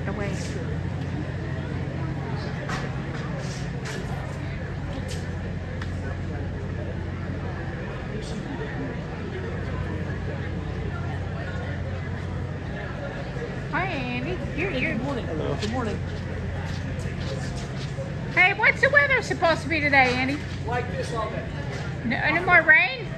the way. Hi, Andy. You're Good morning. Hello. Good morning. Hey, what's the weather supposed to be today, Andy? Like this all day. No more rain?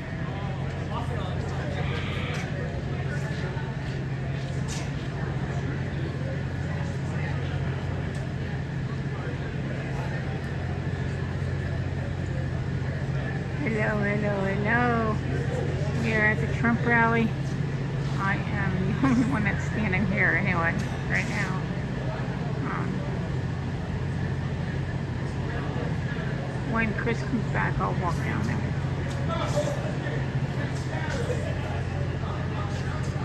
Hello. We are at the Trump rally. I am the only one that's standing here anyway, right now. When Chris comes back, I'll walk down there.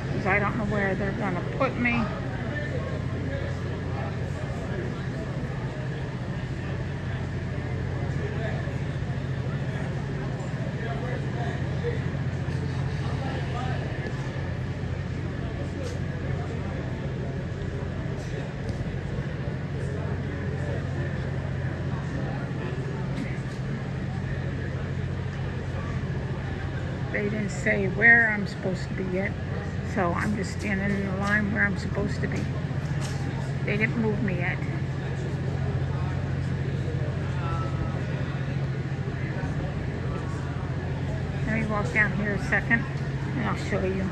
Because I don't know where they're going to put me. They didn't say where I'm supposed to be yet, so I'm just standing in the line where I'm supposed to be. They didn't move me yet. Let me walk down here a second, and I'll show you.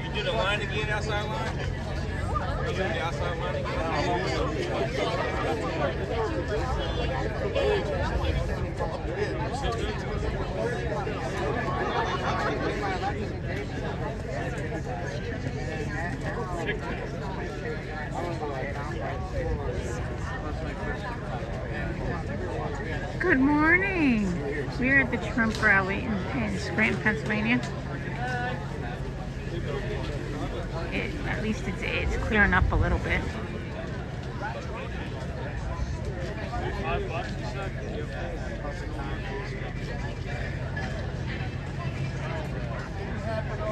You do the line again, outside line? You do the outside line Good morning. We're at the Trump rally in Scranton, Pennsylvania. At least it's clearing up a little bit.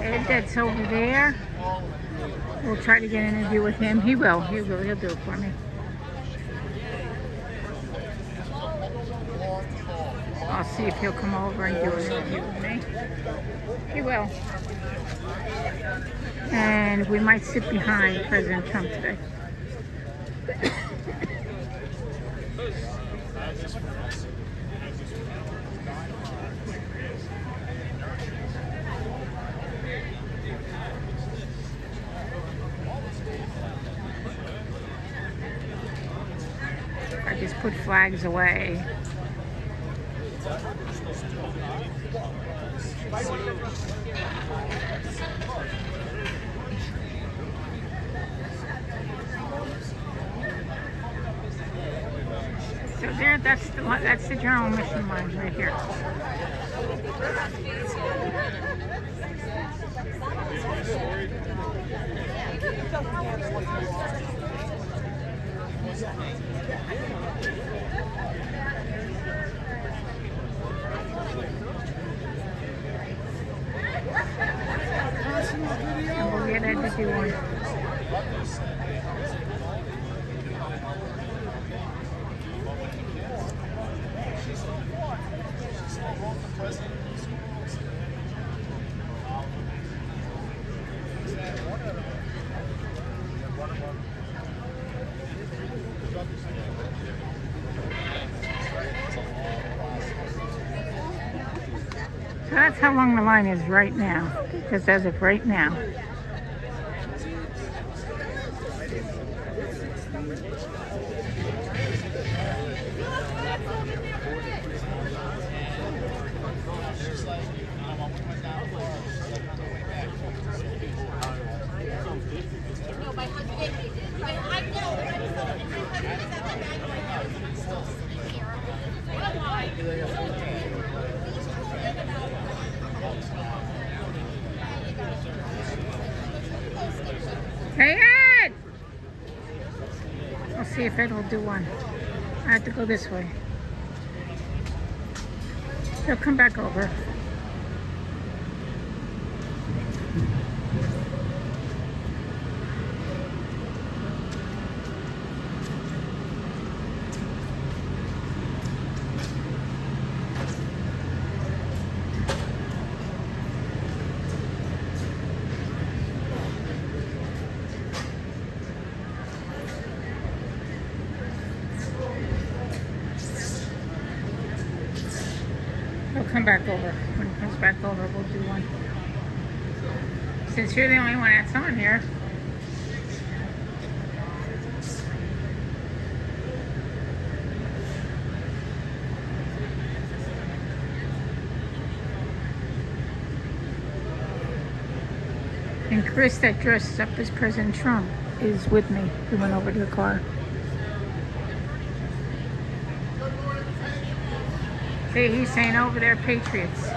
Ed that's over there. We'll try to get an interview with him. He will. He'll do it for me. I'll see if he'll come over and do an interview with me. He will. And we might sit behind President Trump today. I just put flags away. So there, that's the general mission line right here. And we'll get Ed to do one. So that's how long the line is right now, just as of right now. Hey, Ed! I'll see if Ed will do one. I have to go this way. He'll come back over. He'll come back over. When he comes back over, we'll do one. Since you're the only one that's on here. And Chris, that dressed up as President Trump, is with me. He went over to the car. See, he's saying over there, Patriots.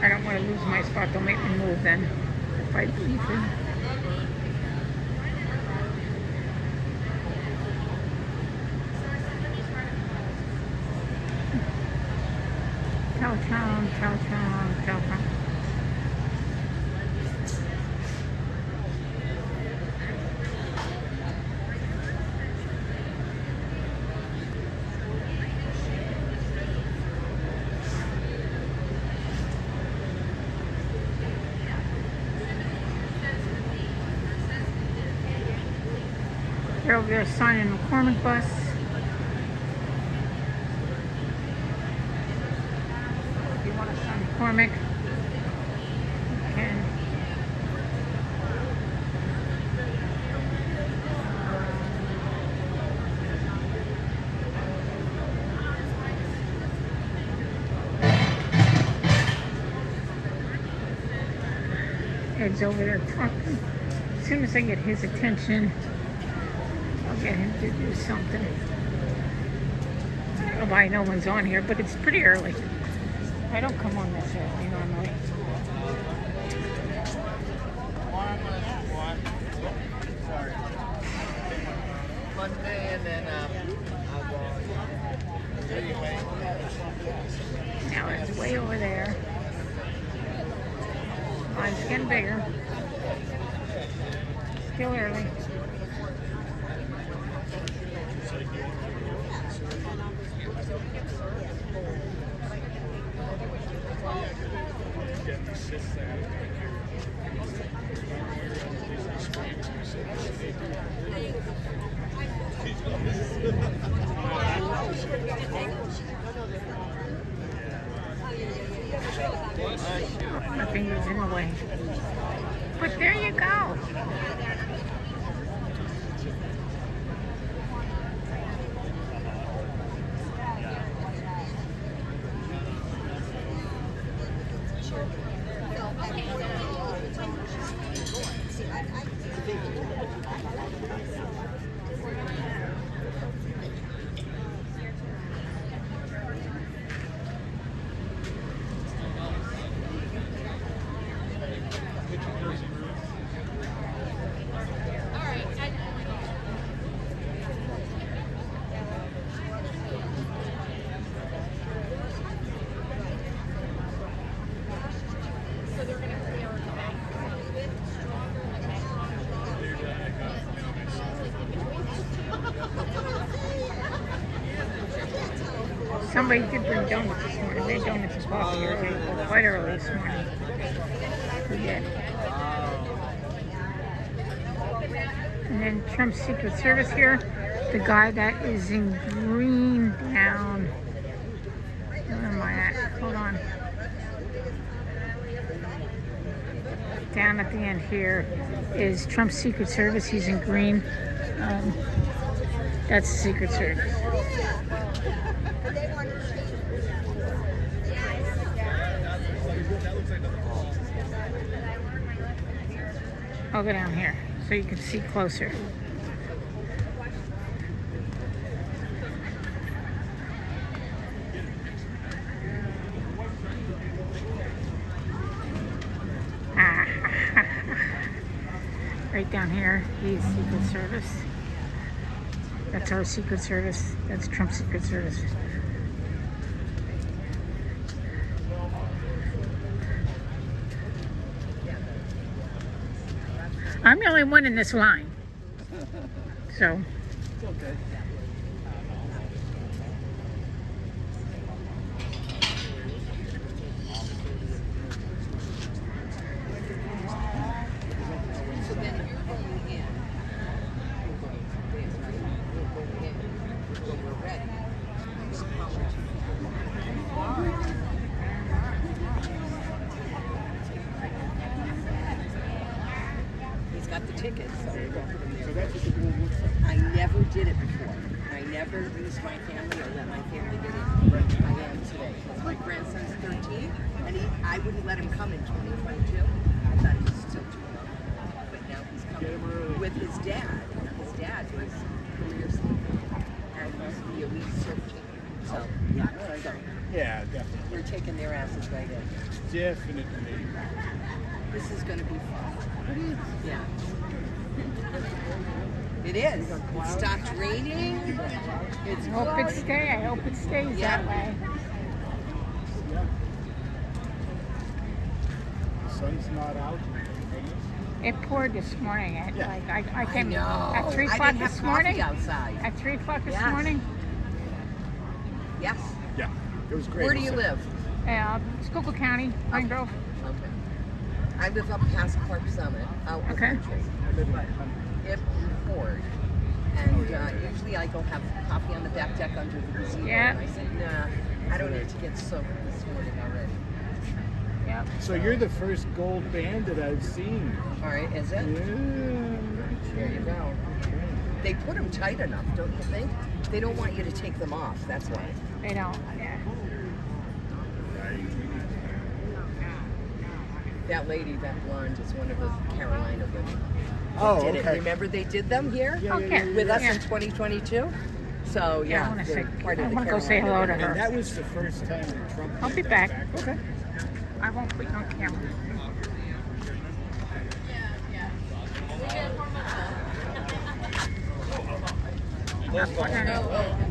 I don't want to lose my spot. Don't make me move then. If I leave him. Cowtown, Cowtown, Cowtown. They're over there signing McCormick bus. If you want to sign McCormick, you can. Ed's over there talking. As soon as I get his attention, I'll get him to do something. I don't know why no one's on here, but it's pretty early. I don't come on this early normally. Sorry. Monday and then I'll go. Anyway. Now it's way over there. Line's getting bigger. Still early. My finger's in the way. But there you go. Somebody did bring donuts this morning. They had donuts and coffee early, well, quite early this morning. Who did? And then Trump's Secret Service here. The guy that is in green down. Where am I at? Hold on. Down at the end here is Trump's Secret Service. He's in green. That's Secret Service. I'll go down here so you can see closer. Right down here, he's Secret Service. That's our Secret Service. That's Trump's Secret Service. I'm the only one in this line. So. It's okay. He's got the tickets. So that's what the board looks like. I never did it before. I never used my family or let my family get it. I am today. Because my grandson's 13, and I wouldn't let him come in 2022. I thought he was still too young. But now he's coming with his dad. His dad was career sleeper and was the elite surf team. So, yeah. So Yeah, definitely. we're taking their asses right in. Definitely. This is going to be fun. Yeah. It is. It stopped raining. It's I hope it stays. I hope it stays that way. The sun's not out. It poured this morning. At, Yeah. like I came know. at 3 I o'clock didn't have this coffee morning. outside. At 3 o'clock this Yes. morning. Yes. Yeah, it was great. Where do you live? Schuylkill County, Pine Grove. Okay. I live up past Park Summit, out in the Okay. country. But it poured. And usually I go have coffee on the back deck under the gazebo. Yeah. And I said, nah, I don't need to get soaked this morning already. Yep. So you're the first gold band that I've seen. All right, is Yeah. it? There you go. They put them tight enough, don't you think? They don't want you to take them off, that's why. They don't. Yeah. That lady, that blonde, is one of the Carolina women. Oh, Did it. okay. Remember they did them here Yeah, yeah, Okay. yeah, with us Yeah. in 2022? So, Yeah, yeah, I want to they're say. part of I the want to go say Carolina hello to women. And her. that was the first time that Trump. I'll be came back. Okay. I won't put you on camera.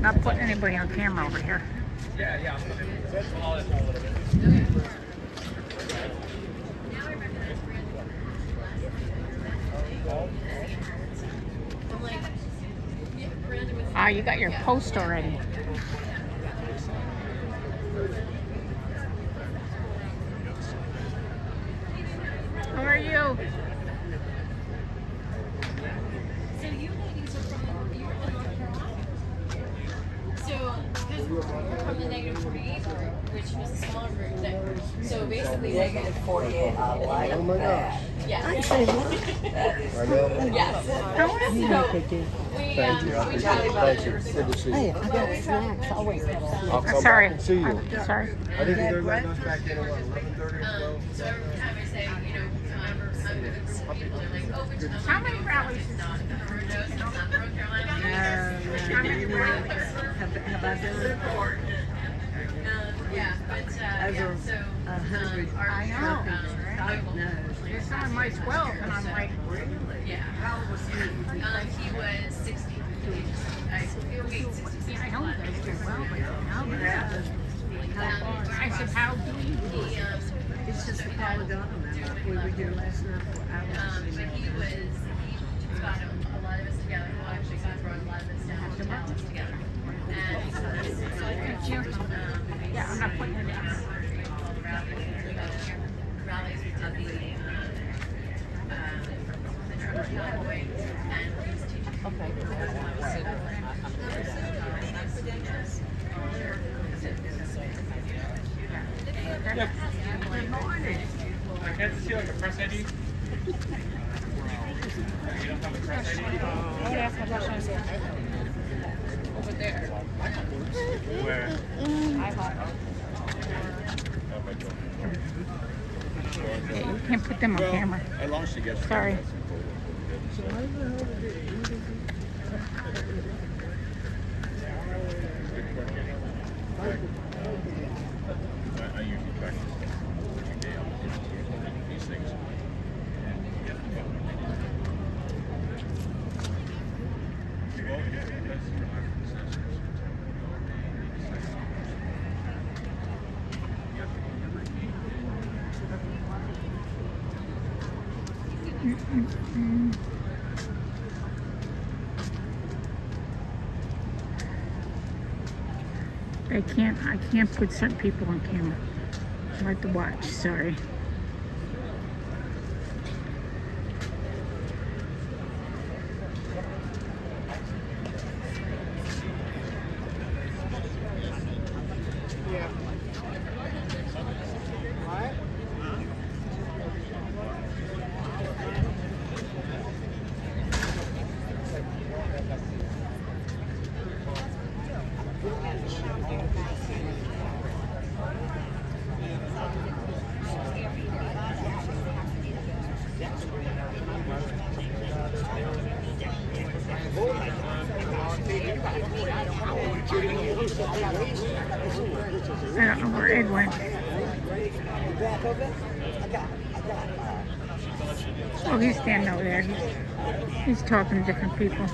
Not putting anybody on camera over here. Yeah. Ah, you got your post already. How are you? So you ladies are from North Carolina. So this from the -48 group, which was a smaller group. So basically, Negative 48. Oh my gosh. yeah. I say what? Yes. How are you? We talked about it. Hey, I got snacks. Always have snacks. Sorry. see you. I'm sorry. I think they're letting us back in at 11:30 So every time I say, you know, I'm like, oh, which How many rallies? it's not North Carolina. How many rallies? Have I done it? Yeah, but yeah, so 100. I know. no. It's on my 12, and I'm like, Yeah. He was 60. I wait, 60. I know you guys do well, but how do I said, how do you do it? It's just the Polygon. We were here last night for hours. But he got a lot of us together. Well, actually, he brought a lot of us down to towns together. And Thank you. Yeah, I'm not putting it down. all the rallies, we did the Trump Highway, and he was teaching. Okay. Good morning. I can't see like a press ID. You don't have a press ID. Yeah, that's my question. can't put them on camera. As long as she gets. Sorry. So how the hell did they I usually practice every day on these things. I can't put certain people on camera. I like to watch, sorry. I don't know where Ed went. Oh, he's standing over there. He's talking to different people.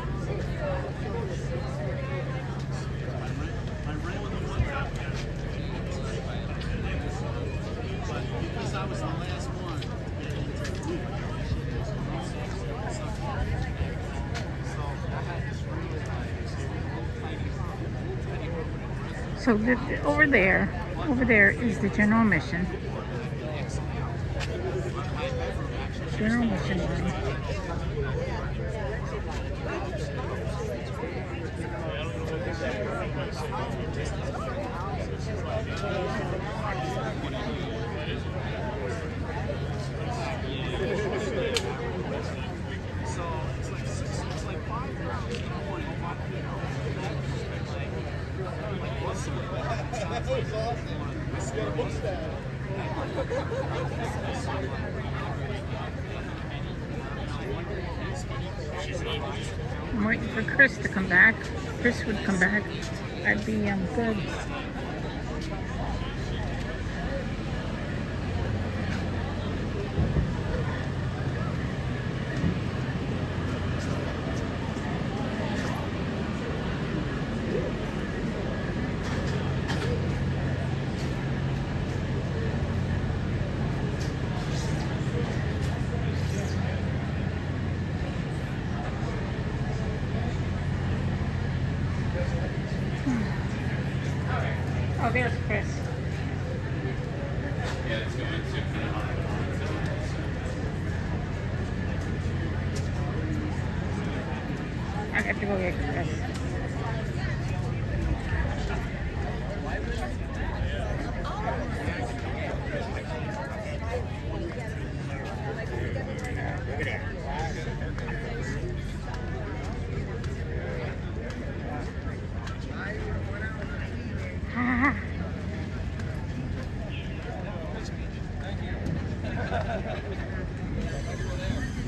So over there is the general mission. General mission line. I'm waiting for Chris to come back. Chris would come back. I'd be good. Oh, there's Chris. I have to go get Chris.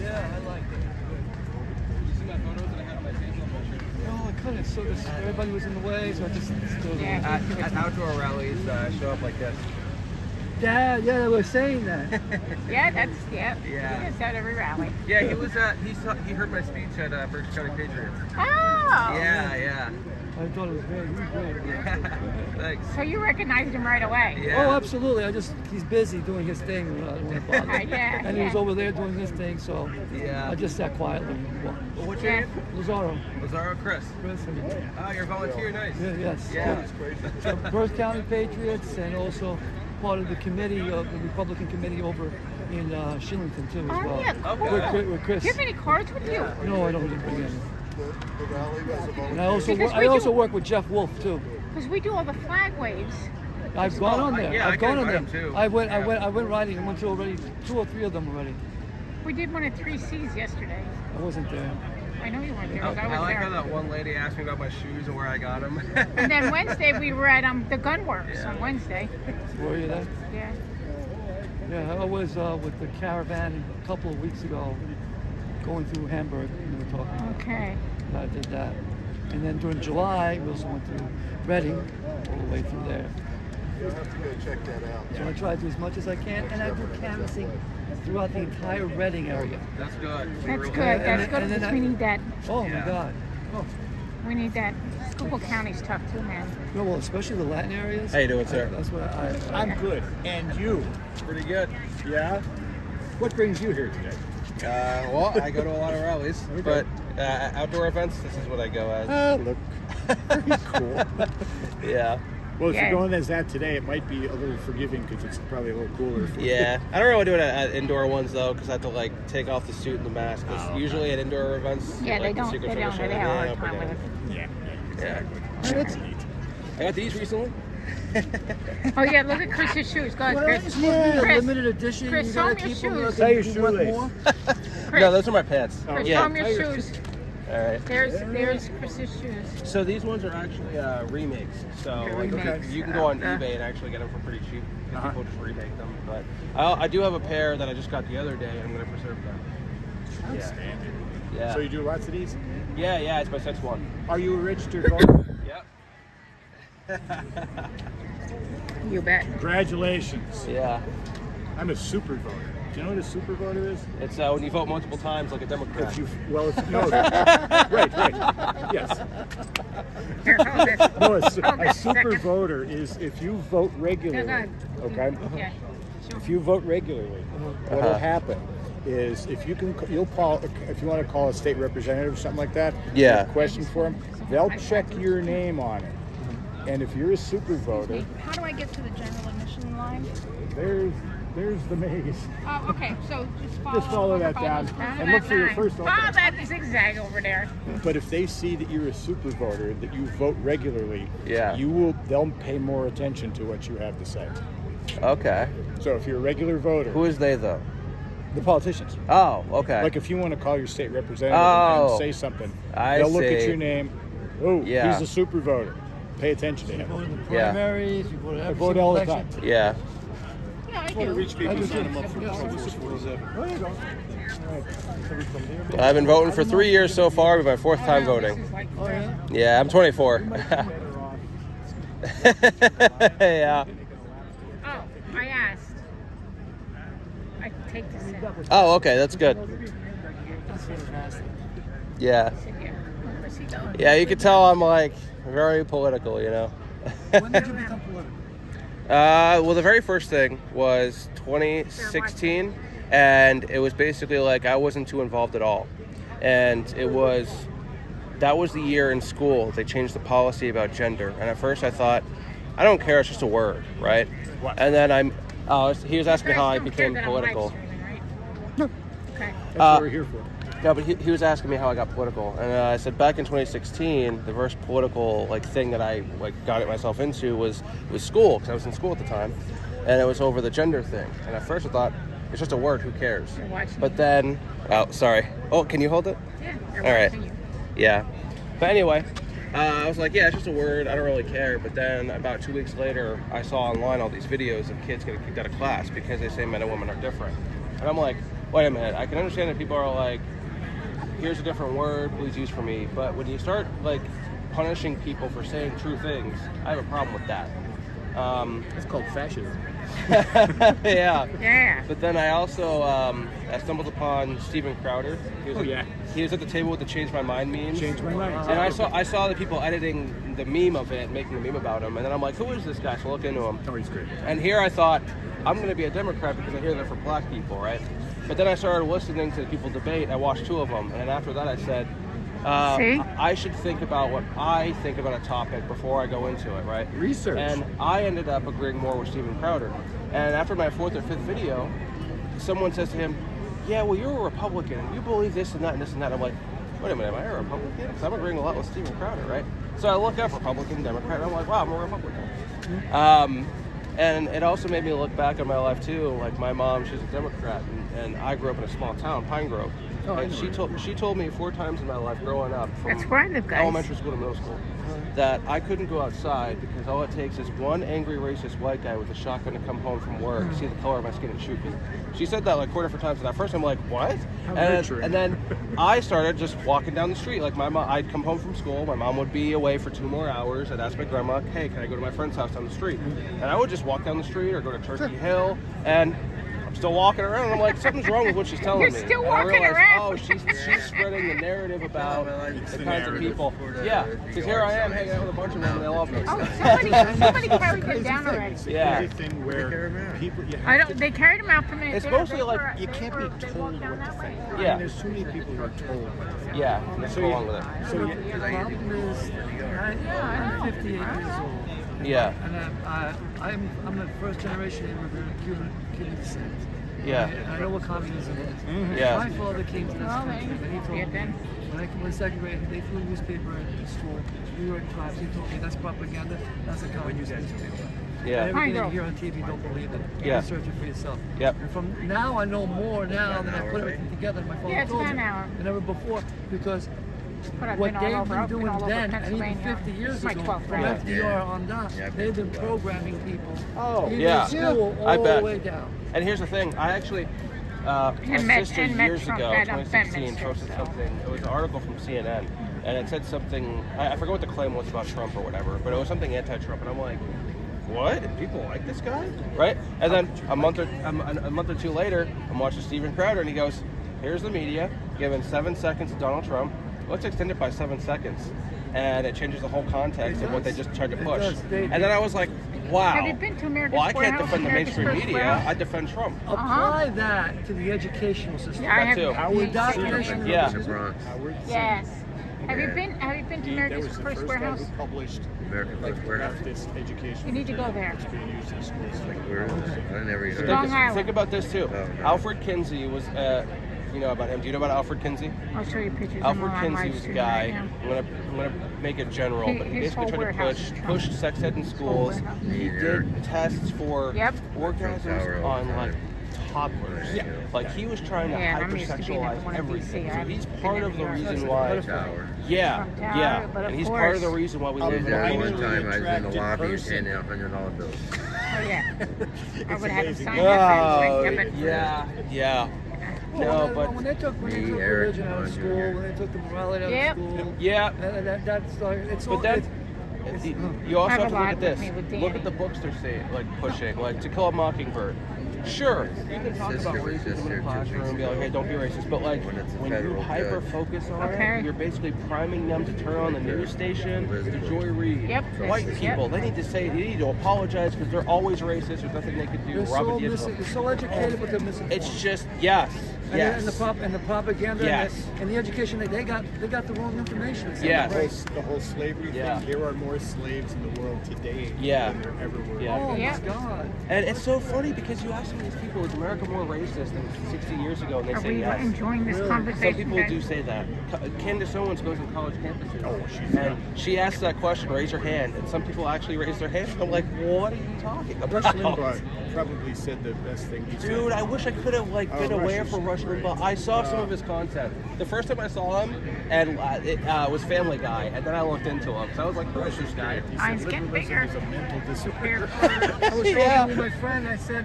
Yeah, I like it. You see my photos that I had on my table? No, I couldn't. So everybody was in the way, so I just stood Yeah. At outdoor rallies, show up like this. Yeah, they were saying that. Yeah, that's Yeah. He is at every rally. Yeah, he was. He heard my speech at Berkshire County Patriots. Oh. Yeah. I thought it was great. He was great. Thanks. So you recognized him right away. Yeah. Oh, absolutely. He's busy doing his thing. I don't want to bother him. Yeah, And he was yeah. over there doing his thing, so Yeah. I just sat quietly. Well, what's your Yeah. name? Lazaro. Lazaro Chris. Chris, Oh, you're a volunteer. Nice. yes. Yeah. So Berks County Patriots, and also part of the committee, the Republican committee over in Shillington too as Oh, well. yeah, cool. With Chris. Do you have any cards with you? No, I don't really bring any. The rally was about. And I also Because I we also do- work with Jeff Wolf too. Because we do all the flag waves. I've gone on there. yeah, I I've gone can on there. invite him, too. I went Yeah. riding. I went to already 2 or 3 of them already. We did one at 3Cs yesterday. I wasn't there. I know you weren't there, Oh, because I I was like there. how that one lady asked me about my shoes and where I got them. And then Wednesday we were at the Gunworks Yeah. on Wednesday. Were you there? Yeah. Yeah, I was with the caravan a couple of weeks ago, going through Hamburg. We were talking about. Okay. I did that, and then during July we also went through Reading, all the way through there. You'll have to go check that out. So I try to do as much as I can, and I do canvassing throughout the entire Reading area. That's good. That's good. And That's then- good and then because I- we need that. Oh Yeah. my God! Oh, We need that. Schuylkill County's tough too, man. no, well, especially the Latin areas. How you doing, sir? That's what I. I'm good. And you? Pretty good. Yeah? What brings you here today? Well, I go to a lot of rallies, but outdoor events, this is what I go as. Look. Very cool. Yeah. Well, if Yeah. you're going as that today, it might be a little forgiving because it's probably a little cooler. For Yeah, I don't really do it at indoor ones though, because I have to like take off the suit and the mask. 'Cause Oh, okay. usually at indoor events, Yeah, like they the don't. Secret They don't. Service They or have a hard anything, time but with it. Yeah. Yeah. That's neat. I got these recently. Oh yeah, look at Chris's shoes. Go ahead, Well, Chris. it's supposed to be a Chris, limited edition. Chris, you show gotta me your keep them. shoes. Tie your you want shoelace. more? Chris, No, those are my pants. Chris, Yeah. show me your shoes. All right. There's Chris's shoes. So these ones are actually remakes. So like, Remakes. you can go on Okay. eBay and actually get them for pretty cheap. 'Cause Uh-huh. People just remake them. But I do have a pair that I just got the other day. I'm gonna preserve them. Outstanding. Yeah. So you do lots of these? Yeah. It's my sixth one. Are you a registered voter? Yep. You bet. Congratulations. Yeah. I'm a super voter. Do you know what a super voter is? It's when you vote multiple times, like a Democrat. If you, well, if you know that. Right. Yes. Here, hold this. No, a Okay, super second. voter is if you vote regularly. No, Okay? Yeah. If you vote regularly, what'll happen is if you can, you'll call, if you want to call a state representative or something like that. Yeah. you have a question for them. They'll check your name on it, and if you're a super voter, How do I get to the general admission line? there's the maze. Oh, okay. So just follow that down those and look for your first Follow opening. that zigzag over there. But if they see that you're a super voter, that you vote regularly, Yeah. they'll pay more attention to what you have to say. Okay. So if you're a regular voter, Who is they though? the politicians. Oh, okay. Like if you want to call your state representative Oh. and say something, I they'll look at see. your name. Oh, Yeah. he's a super voter. Pay attention to You vote him. in the Yeah. primaries. You vote in I every vote single all the election. time. Yeah. Yeah, I Want to do. reach people, I do sign too. them up for Yeah. Trump 47. Oh, you go. I've been voting for 3 years so far. It'll be my fourth time voting. Oh yeah. Yeah, I'm 24. Yeah. Oh, I asked. I can take this in. Oh, okay. That's good. That's fantastic. Yeah. Sit here. Where's he going? Yeah, you can tell I'm like very political, you know. When did you become political? Well, the very first thing was 2016, and it was basically like I wasn't too involved at all, and that was the year in school they changed the policy about gender, and at first I thought, I don't care, it's just a word, right? What? And then he was asking me how I You guys don't care became that I'm live political. streaming, right? No. Okay. That's what we're here for. Yeah, but he was asking me how I got political, and I said back in 2016, the first political thing that I got myself into was school, because I was in school at the time, and it was over the gender thing. And at first I thought it's just a word, who cares? You're watching But me. then, oh, sorry. Oh, can you hold it? Yeah. They're All right. watching you. Yeah. But anyway, I was like, yeah, it's just a word. I don't really care. But then about 2 weeks later, I saw online all these videos of kids getting kicked out of class because they say men and women are different. And I'm like, wait a minute. I can understand that people are like, here's a different word, please use for me. But when you start punishing people for saying true things, I have a problem with that. It's called fascism. Yeah. Yeah. But then I also I stumbled upon Steven Crowder. He was Oh, yeah. He was at the table with the "Change My Mind" memes. Change my mind. And I saw the people editing the meme of it, making a meme about him, and then I'm like, who is this guy? So I look into him. Oh, he's great. And here I thought, I'm going to be a Democrat because I hear they're for black people, right? But then I started listening to people debate. I watched 2 of them, and then after that I said, See? I should think about what I think about a topic before I go into it, right? Research. And I ended up agreeing more with Steven Crowder. And after my 4th or 5th video, someone says to him, yeah, well, you're a Republican, and you believe this and that and this and that. I'm like, wait a minute, am I a Republican? Because I'm agreeing a lot with Steven Crowder, right? So I look up Republican, Democrat, and I'm like, wow, I'm a Republican. And it also made me look back on my life too. Like my mom, she's a Democrat, and I grew up in a small town, Pine Grove. Oh, I and know she told me 4 times in my life growing up, from That's where I live, guys. elementary school to middle school. that I couldn't go outside because all it takes is one angry racist white guy with a shotgun to come home from work, see the color of my skin and shoot me. She said that like 4 different times, and at first I'm like, what? And then I started just walking down the street. Like my mom, I'd come home from school, my mom would be away for 2 more hours. I'd ask my grandma, hey, can I go to my friend's house down the street? And I would just walk down the street or go to Turkey Hill, and I'm still walking around, and I'm like, something's wrong with what she's telling You're me. still And I walking realized, around. oh, she's spreading the narrative about the kinds of people. Yeah, because here I am hanging out with a bunch of them, and they all have Oh, somebody carried it down already. Yeah. Thing where people, you I have don't. to, They carried him out from it. It's mostly like you can't be told what to think. I Yeah. mean, there's too many people who are told what to think. Yeah, let's go along with it. So you, The problem is, I'm 58 years old. Yeah, And I'm a first generation immigrant of Cuban descent. yeah, And I know what communism is. Yeah. My father came to this Well, country and he told yeah, me, then. when I was second grade, they threw a newspaper at school, New York Times. He told me that's propaganda, that's a communist newspaper. yeah, And Fine, everything girl. you hear on TV, don't believe it. Yeah. Research it for yourself. Yep. And from now, I know more now than I put everything together. My father Yeah, it's told about me an hour. than ever before, because But I've what been they've all over, been I've been doing all over then, and even Pennsylvania. 50 years This is my ago, 12th from round. FDR on down, Yeah, they've been programming people. Oh, even yeah. in school, I all bet. the way down. And here's the thing, I actually, my met- sister and met years Trump ago, at, 2016, Bedminster, posted so. something, it was an article from CNN, and it said something, I forget what the claim was about Trump or whatever, but it was something anti-Trump, and I'm like, what? And people like this guy? Right? And then a month or two later, I'm watching Steven Crowder, and he goes, here's the media, giving 7 seconds to Donald Trump, let's extend it by 7 seconds. And it changes the whole context of what they just tried to push. does. And then I was like, wow. Have you been to America's Well, I can't Warehouse, defend the America's mainstream First media. Warehouse? I defend Trump. Apply that to the educational system. Yeah, I That have. too. The Howard indoctrination. Yeah. The Bronx. Howard Yes. Have you Yeah. been? Have you been to That America's was the First first guy Warehouse? who published American like First Warehouse. leftist education. You need to go there. It's being used in schools. Like, where is it? I never even Long Think, Island. think about this too. Oh, no. Alfred Kinsey was, you know about him. Do you know about Alfred Kinsey? I'll show you pictures. Alfred of him on Kinsey live was a stream guy. right now. I'm gonna make it general, but he His basically whole tried warehouse to is Trump. push sex ed in schools. warehouse. He did tests for Yep. orgasms Sour all on the like time. toddlers. Yeah. Like he was trying to Yeah, and I'm used to being at hypersexualize the one in everything. DC. So I've he's been part in of the New York. reason why. Tower. Yeah, From Tower, yeah, but of and he's part of the course- reason why we Oh, live in That a one time I was in the attractive lobby and person. handing out $100 bills. Oh yeah. I would have amazing. signed that for Oh, you. Yeah, but yeah. Well, No, but when they took Me, religion Eric, out of John school, Jr. when they took the morality out Yep. of school, yeah. that's like it's all. But then you also Have have a to look lot at this. with me with Look Danny. at the books they're saying, like pushing, like To Kill a Mockingbird. Sure, you can talk Sister about was racism just in here the 2 classroom weeks and be like, ago. hey, don't be racist. But like When it's a when you federal hyper judge. focus on Okay. it, you're basically priming them to turn on the news station to Joy Reid. Yep. White Yep. people, they need to say, they need to apologize because they're always racist. There's nothing they could do. They're Robert so, D'Angelo. they're so educated, but they're misinformed. It's just yes, yes. And the propaganda Yes. and the education they got the wrong information. It's Yes. right. The whole slavery Yeah. thing. There are more slaves in the world today Yeah. than there ever were. Yeah. Oh Yeah. my God! And it's so funny because you ask some of these people, is America more racist than 60 years ago? And they are say we yes. enjoying this Really? conversation? Some people guys? do say that. Candace Owens goes on college campuses. Oh, she's and she asks that question, raise your hand. And some people actually raise their hand. I'm like, what are you talking Rush about? Limbaugh probably said the best thing he said. Dude, I wish I could have like been Rush aware is for Rush great. Limbaugh. I saw some of his content. The first time I saw him, and it was Family Guy, and then I looked into him. So I was like, who is this guy? He Eyes said getting liberalism bigger. is a mental disorder. Here. I was Yeah. talking with my friend. I said,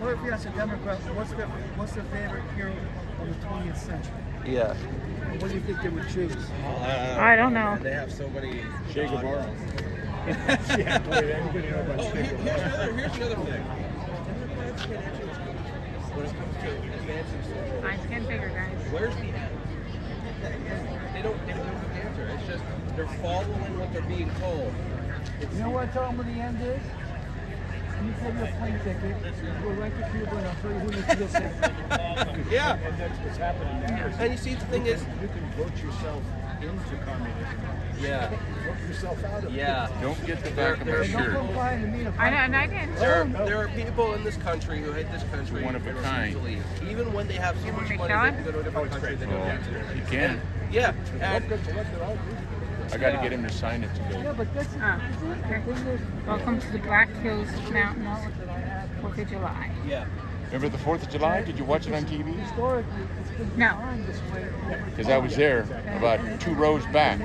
what if you ask a Democrat, what's their favorite hero of the 20th century? Yeah. What do you think they would choose? I don't know. They have so many. Che Guevara. Yeah, boy, anybody know about Oh, Che Guevara? here's the other thing. Democrats can't answer this question. When it comes to advancing social, Eyes getting bigger, guys. where's the end? They don't know the answer. It's just they're following what they're being told. You know what I tell them what the end is? Let me tell you a plane ticket. Go right to Cuba and I'll tell you who needs to get saved. Yeah. And that's what's happening now. And you see, the thing is, You can vote yourself into communism. yeah, Vote yourself out of it. yeah. Don't get the back of my Don't shirt. come by to me to I know, and I didn't. There are people in this country who hate this country. One of a who refuse kind. to leave. Even when they have so You want much me to money, tell they him? can go to a different country. They don't want to. You can. Yeah, and I got to get him to sign it to Yeah, go. but that's Ah, the okay. thing is, Welcome to the Black Hills Mountain 4th of July. yeah. Remember the 4th of July? Did you watch it on TV? historically, it's been No. designed this way. Because I was there about 2 rows back.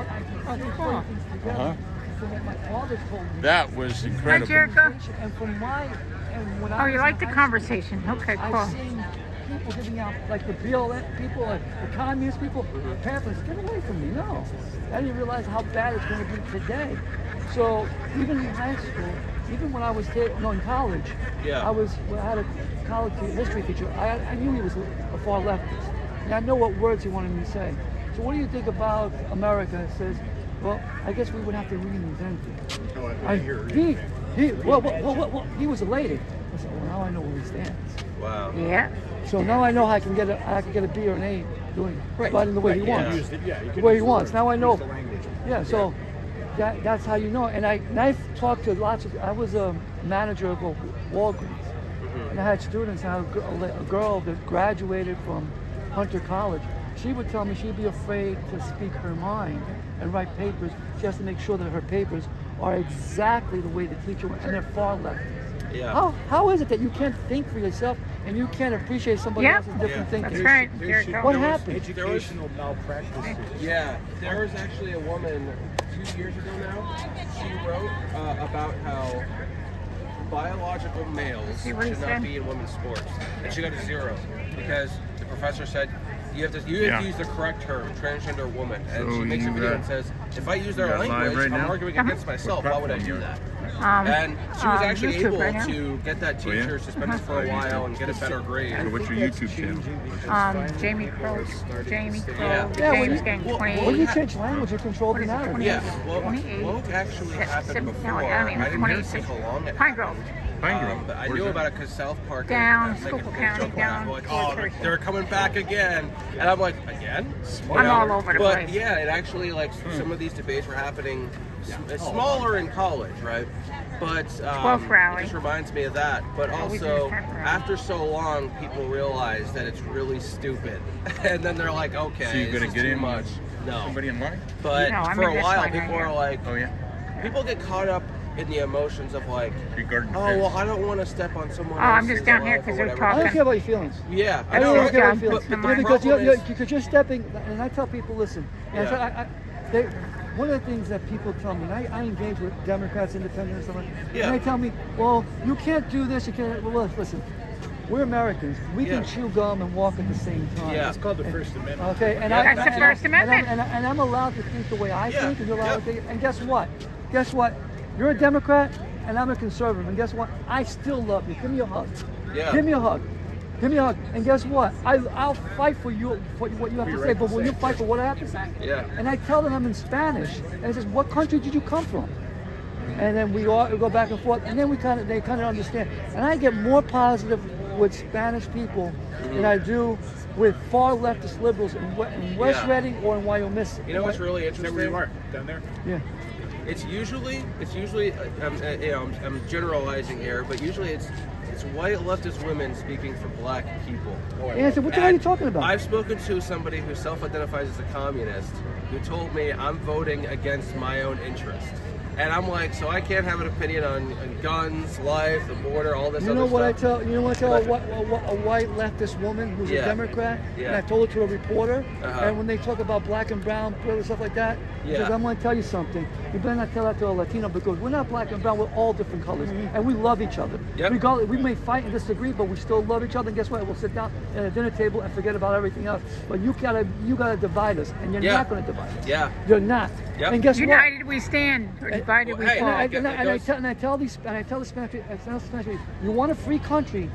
Oh, cool. together. From what my father told me. That was Hi, incredible. Jericho. And from my, and when Oh, I you was like in the high conversation? school, Okay, I've cool. seen people giving out, like the BLM people, like the communist people, pamphlets. Get away from me! No, I didn't realize how bad it's going to be today. So even in high school, even when I was in college, Yeah. I had a college history teacher. I knew he was a far leftist, and I know what words he wanted me to say. So what do you think about America? It says, well, I guess we would have to reinvent it. Oh, I hear He was elated. I said, well, now I know where he stands. Wow. Yeah. So now I know I can get a B or an A doing fighting the way he wants. Yeah. The way he wants. Now I know. Yeah. So that's how you know. And I've talked to lots of. I was a manager of a Walgreens, and I had students. And I had a girl that graduated from Hunter College. She would tell me she'd be afraid to speak her mind and write papers. She has to make sure that her papers are exactly the way the teacher wants, and they're far left. Yeah. How is it that you can't think for yourself and you can't appreciate somebody Yep. else's different thinking? That's right. Jericho. What happened? Educational malpractice. Yeah, there was actually a woman 2 years ago now. She wrote about how biological males See what he should not said? be in women's sports, and she got a 0 because the professor said you have to use the correct term, transgender woman, and So she makes a you video got- and says, if I use their got live language, right I'm now? arguing Uh-huh. against myself. Why would I do that? Um, And she was actually YouTube able right now. to get that teacher suspended for a while and get a better grade. So what's your YouTube channel? Jamie Crow, Jamie Crow, Yeah. the Yeah, James well, Gang well, 28. When you change language, you control What the is it, narrative. 28? Yeah, well, 28. woke actually happened Seven- before. no, I mean, I didn't hear 26. for long it Pine Grove. happened. Pine Grove. But I Where's knew that? about it because South Park. Down, and, like, Schuylkill a County, joke down like, towards oh, Hershey. they're coming back again, and I'm like, again? You I'm know? all over the but place. yeah, it actually like some of these debates were happening smaller in college, right? But 12th rally. it just reminds me of that. But Always also, in the 10th rally. after so long, people realize that it's really stupid, and then they're like, okay, So you're this gonna is get too in much. No, Somebody in line? but No, I'm for in a this while, line right people here. are like, Oh yeah. people get caught up in the emotions of like, Regarding the oh fence. well, I don't want to step on someone. Oh, I'm else's just down here life 'cause or they're whatever. I don't talking. care about your feelings. Yeah, I I know. don't right? care about John, your feelings. put the mine. Because problem is- because you're stepping, and I tell people, listen. And Yeah. one of the things that people tell me, and I engage with Democrats, Independents, and stuff like that, Yeah. and they tell me, well, you can't do this, you can't. Well, listen, we're Americans. We can Yeah. chew gum and walk at the same time. Yeah. It's called the First Amendment. Okay, and Yeah. I, That's the and First I- Amendment. and I'm allowed to think the way I Yeah. think, and you're allowed to Yep. think. And guess what? Guess what? You're a Democrat, and I'm a conservative. And guess what? I still love you. Give me a hug. Yeah. Give me a hug. Give me a hug. And guess what? I'll fight for you for what you have to say. But will you fight for what I have to say? Yeah. And I tell them I'm in Spanish, and it says, "What country did you come from?" And then we go back and forth, and then they kind of understand. And I get more positive with Spanish people than I do with far leftist liberals in West Yeah. Reading or in Wyoming. You know what's really Is that where you interesting? are? Down there? Yeah. It's usually I'm generalizing here, but usually it's white leftist women speaking for black people. And I said, "What the hell are you talking about?" I've spoken to somebody who self-identifies as a communist who told me I'm voting against my own interest. And I'm like, so I can't have an opinion on guns, life, the border, all this You other know what I stuff. tell? You know what I tell a white leftist woman who's Yeah. a Democrat? Yeah. And I told it to a reporter. Uh-huh. And when they talk about black and brown, stuff like that, she Yeah. says, "I'm going to tell you something. You better not tell that to a Latino because we're not black and brown. We're all different colors, and we love each other. Yep. Regardless, we may fight and disagree, but we still love each other. And guess what? We'll sit down at a dinner table and forget about everything else. But you gotta divide us, and you're Yeah. not going to divide us. Yeah. You're not. Yep. And guess what? United we stand, or divided we well, hey, fall. I- And I tell the Spanish people, you want a free country,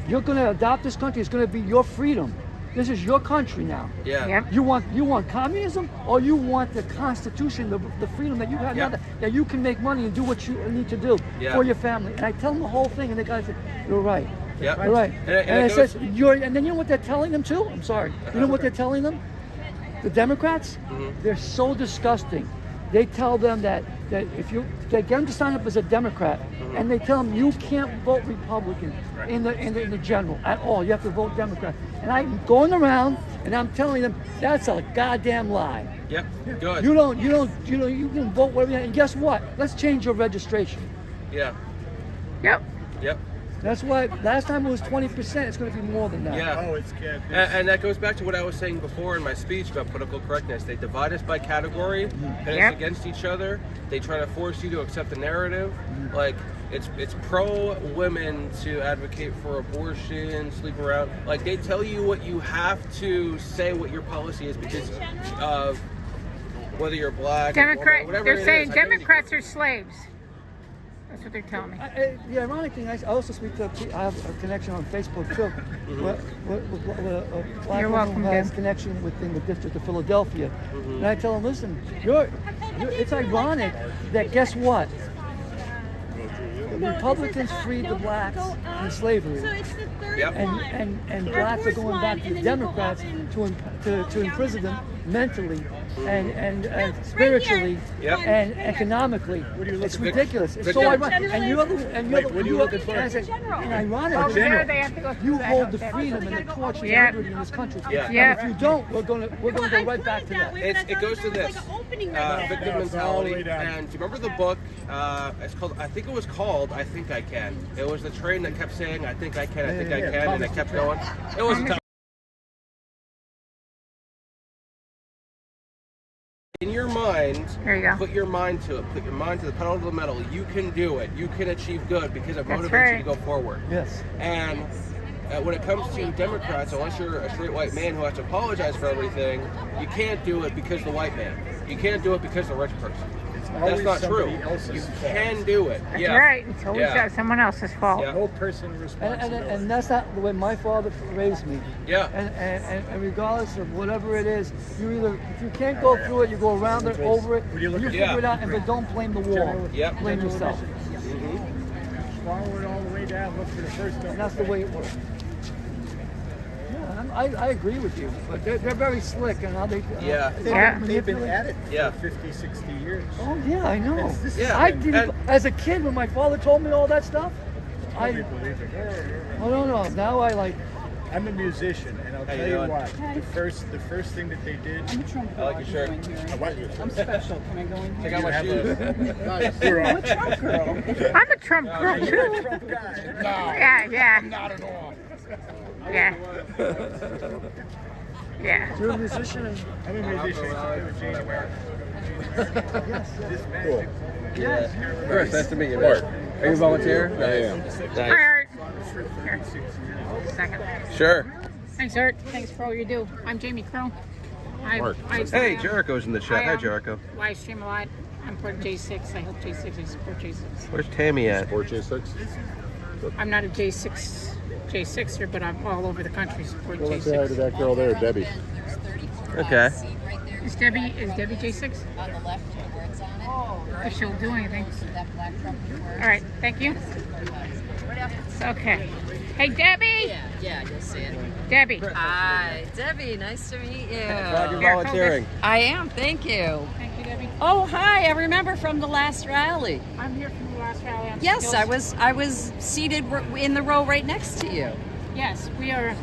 you're going to adopt this country. It's going to be your freedom. This is your country now. Yeah. Yep. You want communism, or you want the Constitution, the freedom that you have Yeah. now, that you can make money and do what you need to do Yeah. for your family. And I tell them the whole thing, and the guy said, "You're right. Yep. You're right." And it And I goes- says, and then you know what they're telling them too? I'm sorry. You know what they're telling them? The Democrats, they're so disgusting. They tell them that they get them to sign up as a Democrat, and they tell them you can't vote Republican in the general at all. You have to vote Democrat. And I'm going around and I'm telling them that's a goddamn lie. Yep. Good. You can vote whatever. And guess what? Let's change your registration. Yeah. Yep. Yep. That's why last time it was 20%. It's going to be more than that. Yeah. Oh, it's cat. And that goes back to what I was saying before in my speech about political correctness. They divide us by category, and Yep. it's against each other. They try to force you to accept the narrative. Like, it's pro women to advocate for abortion, sleep around. Like, they tell you what you have to say, what your policy is, because of whether you're black, Democrat. whatever They're it saying is. Democrats are slaves. That's what they're telling me. The ironic thing, I also speak to. I have a connection on Facebook too. With a black You're woman welcome, who has Deb. connection within the District of Philadelphia, and I tell them, listen, it's ironic that guess what? The Republicans freed the blacks from slavery. Yep. And blacks are going back to the Democrats to imprison them mentally and spiritually Yep. and economically. It's ridiculous. It's so ironic. And you're looking for? And ironically, Oh, yeah, they have to go through you that, hold don't the they? freedom and the torch of Yeah. liberty in this country. Yeah. And Yeah. if you don't, we're gonna go right back to that. It goes to this victim It's all the mentality. way down. And do you remember the book? It's called. I think it was called "I Think I Can." It was the train that kept saying "I think I can, I think I can," and it kept going. It was a tough. In your mind, There you go. put your mind to it. Put your mind to the pedal to the metal. You can do it. You can achieve good because it That's motivates right. you to go forward. Yes. And when it comes to Democrats, unless you're a straight white man who has to apologize for everything, you can't do it because the white man. You can't do it because the rich person. That's always not true. somebody else's You fault. can do it. That's Yeah. right. It's always Yeah. someone else's fault. Yeah. No person responsible. And that's not the way my father raised me. Yeah. And regardless of whatever it is, you either if you can't go through it, you go around it, over it. You figure Yeah. it out, but don't blame the war. Yep. Blame yourself. Follow it all the way down. Look for the first And that's the way it works. Yeah, I agree with you, but they're very slick and how they. Yeah. Yeah. They've been at it Yeah. for 50, 60 years. Oh yeah, I know. This Yeah. I didn't. And- As a kid, when my father told me all that stuff, I Nobody believes it. don't know. Now I like. I'm a musician, and I'll How tell you you doing? what. The first thing that they did. I like your shirt. I'm special. Can I go in Check here? out my shoes. You're Trump girl. I'm a Trump girl too. Trump guy. Yeah, yeah, Not at all. yeah. Yeah. You're a musician. I'm a musician. Cool. Chris, nice to meet you. Mark. Are you a volunteer? Nice. Hi, Nice. Art. Here. Second. Sure. Thanks, Art. Thanks for all you do. I'm Jamie Crow. Mark. Hey, Jericho's in the chat. Hi, Jericho. Live stream a lot. I'm part of J6. I help J6. I support J6. Where's Tammy at? Or J6? I'm not a J6er, but I'm all over the country supporting Well, let's say hi to J6. that girl there, Debbie. Okay. Is Debbie J6? On the left where it's on it. If she'll do anything. That black truck All right. Thank you. Okay. Hey, Debbie. Yeah, you'll see it. Debbie. Hi, Debbie. Nice to meet you. Glad you're Here, hold volunteering. I am. Thank you. Thank you, Debbie. Oh, hi. I remember from the last rally. I'm here from the last rally. On Yes, Skills. I was seated in the row right next to you. Yes, we are.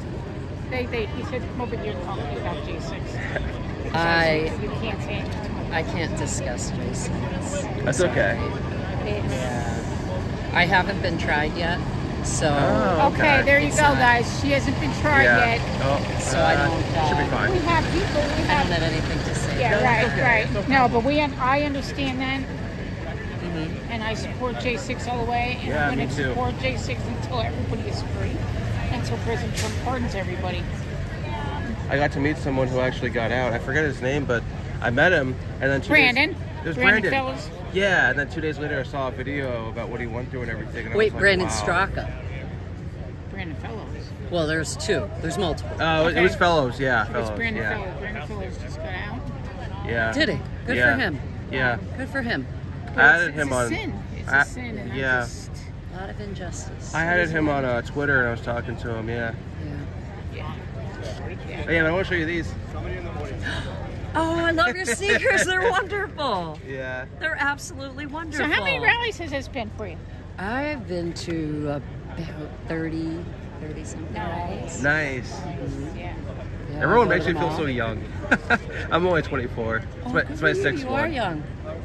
He said, come over here and talk to me about J6. You can't say anything. I can't discuss Jason. That's okay. I haven't been tried yet, so Okay, there you It's go, not- guys. She hasn't been tried yet. Oh, So I don't, should be We fine. have people. We I don't have. have anything to say. Yeah, right. No, but I understand that. And I support J6 all the way. And Yeah, I'm me going to too. support J6 until everybody is free. Until President Trump pardons everybody. I got to meet someone who actually got out. I forget his name, but I met him, and then Brandon. It was Brandon Brandon. Fellows. Yeah, and then 2 days later, I saw a video about what he went through and everything. And I Wait, was like, Brandon wow. Straka. Brandon Fellows. Well, there's two. There's multiple. Oh, Okay. it was Fellows. Yeah, It's Fellows. Brandon yeah. Fellows. Brandon Fellows just got out. Yeah. Did he? Good Yeah. for him. Yeah. Good for him. I added it's him a on. sin. It's I- a sin. And yeah. I just, A lot of injustice. I added him on Twitter, and I was talking to him. Yeah. Yeah. Oh, yeah, but I want to show you these. Oh, I love your sneakers. They're wonderful. Yeah. They're absolutely wonderful. So how many rallies has this been for you? I've been to about 30 something rallies. Nice. Yeah. Yeah, Everyone I go makes to me them feel so all. young. I'm only 24. It's Oh, my, good it's my for you. sixth You one. are young.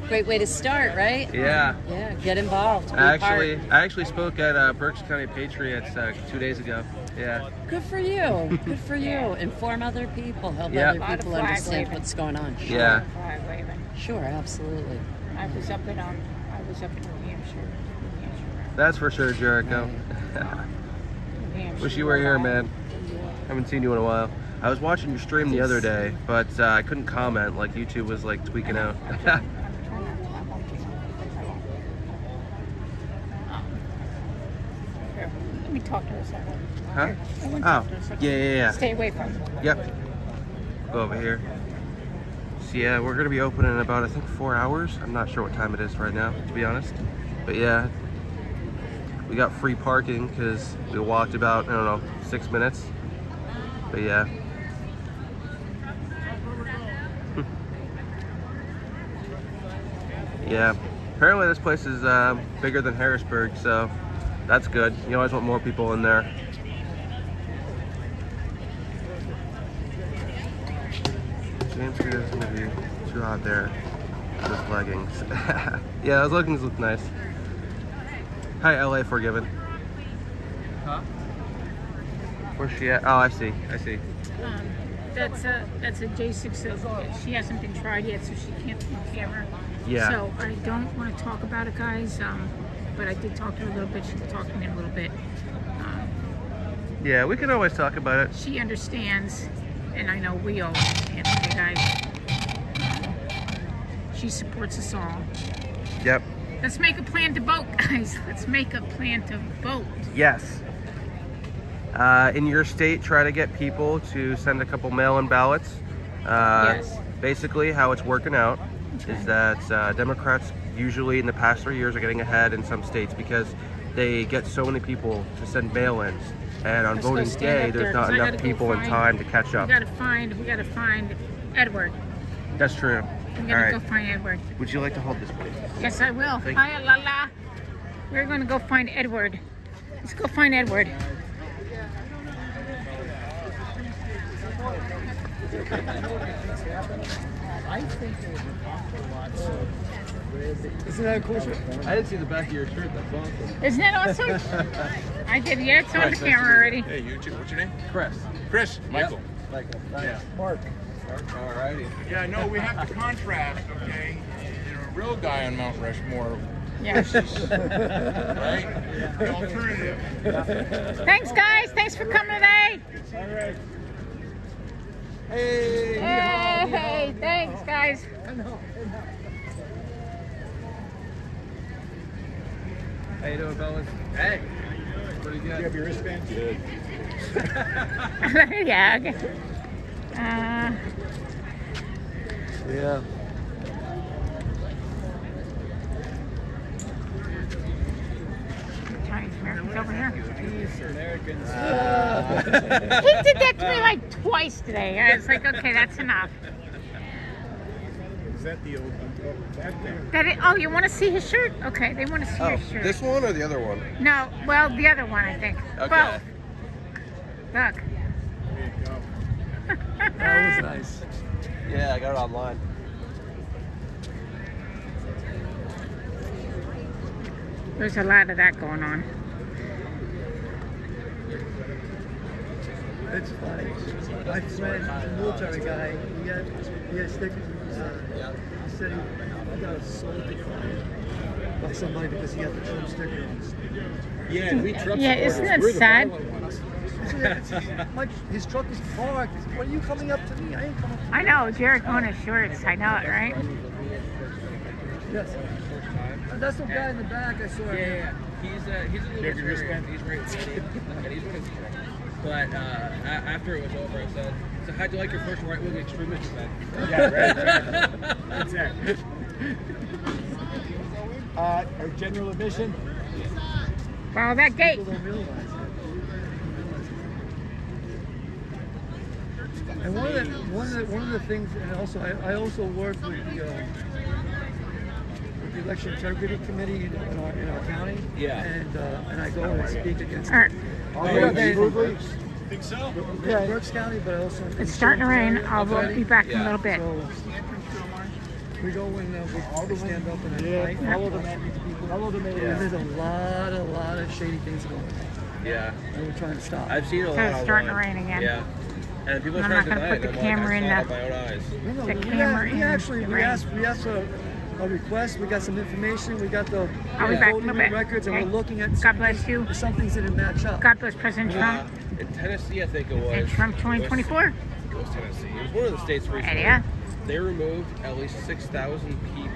Great way to start, right? Yeah. Yeah, get involved. Be I part. actually spoke at Berks County Patriots 2 days ago. Yeah. Good for you. Good for you. Inform other people. Help Yeah. other Lot of people flag understand waving. what's going on. Sure. Yeah. Flag waving. Sure, absolutely. I was up in New Hampshire. That's for sure, Jericho. New Hampshire. Wish you were here, man. Haven't seen you in a while. I was watching your stream the other day, but I couldn't comment. Like YouTube was like tweaking out. Here, let me talk to her a second. Huh? Here, I want to Oh, talk to her a second. yeah. Stay away from her. Yep. Go over here. So yeah, we're gonna be open in about I think 4 hours. I'm not sure what time it is right now, to be honest. But yeah, we got free parking because we walked about I don't know 6 minutes. But yeah. Yeah. Apparently this place is bigger than Harrisburg, so that's good. You always want more people in there. James Street is gonna be too hot there with leggings. Yeah, those leggings look nice. Hi, LA Forgiven. Huh? Where's she at? Oh, I see. That's a J6. She hasn't been tried yet, so she can't be on camera. Yeah. So I don't want to talk about it, guys. But I did talk to her a little bit. She talked to me a little bit. Yeah, we can always talk about it. She understands, and I know we all understand, okay, guys. She supports us all. Yep. Let's make a plan to vote, guys. Let's make a plan to vote. Yes. In your state, try to get people to send a couple mail-in ballots. Yes. Basically, how it's working out is that Democrats usually in the past 3 years are getting ahead in some states because they get so many people to send mail-ins. And on Let's go voting stand day, up there's there, not 'cause I enough gotta go people in find- time to catch up. We gotta find Edward. That's true. We All gotta right. go find Edward. Would you like to hold this, please? Yes, I will. Thank Hi, la la. We're gonna go find Edward. Let's go find Edward. Isn't that a cool shirt? I didn't see the back of your shirt. That's awesome. Isn't that awesome? I did. Yeah, it's on the Nice to camera meet you. already. Hey, what's your name? Chris. Chris. Michael. Michael. Yeah. Mark. Alrighty. Yeah, no, we have to contrast, okay? You're a real guy on Mount Rushmore, Yeah. right? The alternative. Thanks, guys. Thanks for coming today. All right. Hey. Hey, thanks, guys. How you doing, fellas? Hey. Pretty good. You have your wristband? Good. Yeah. Okay. Yeah. Chinese Americans over here. Americans. He did that to me like twice today. I was like, okay, that's enough. Is that the old back there? Oh, you want to see his shirt? Okay, they want to see Oh, his shirt. this one or the other one? No, well, the other one, I think. Okay. Both. Look. There you go. That was nice. Yeah, I got it online. There's a lot of that going on. It's funny. My friend, a military guy, he had stickers. He said he got assaulted by somebody because he had the Trump sticker on his. Yeah, and we truck Yeah, isn't that We're the sad? violent ones. His truck is parked. What are you coming up to me? I ain't coming up to I know, Jared Kona shorts. I know it, right? Yes. That's the guy in the back I saw. Yeah. He's a little Have your wristband? He's right and he's pissed. But after it was over, I said, "So how'd you like your first right-wing extremist event?" Yeah, right. Exactly. Our general admission. Follow that gate. People don't realize it. And one of the things, and also I also work with the election integrity committee in our county. Yeah. And I go and speak against. All right. Think so? Yeah, Berks County, but I also. It's starting to rain. I'll be back in a little bit. So, We go when we stand up and Yeah. fight. Follow the man. Yeah. There's a lot of shady things going on. Yeah. And we're trying to stop. I've seen a lot So it's starting to online. rain again. Yeah. And people I'm try not to gonna deny put it. the I'm camera like, in I saw it the- with my own eyes. The camera in the rain. we asked a request. We got some information. We got the I'll be back in a voting bit. records, and Okay. we're looking at God bless you. some things that didn't match up. God bless President Trump In Tennessee, I think it was. and Trump 2024. It was Tennessee. It was one of the states recently. Yeah. They removed at least 6,000 people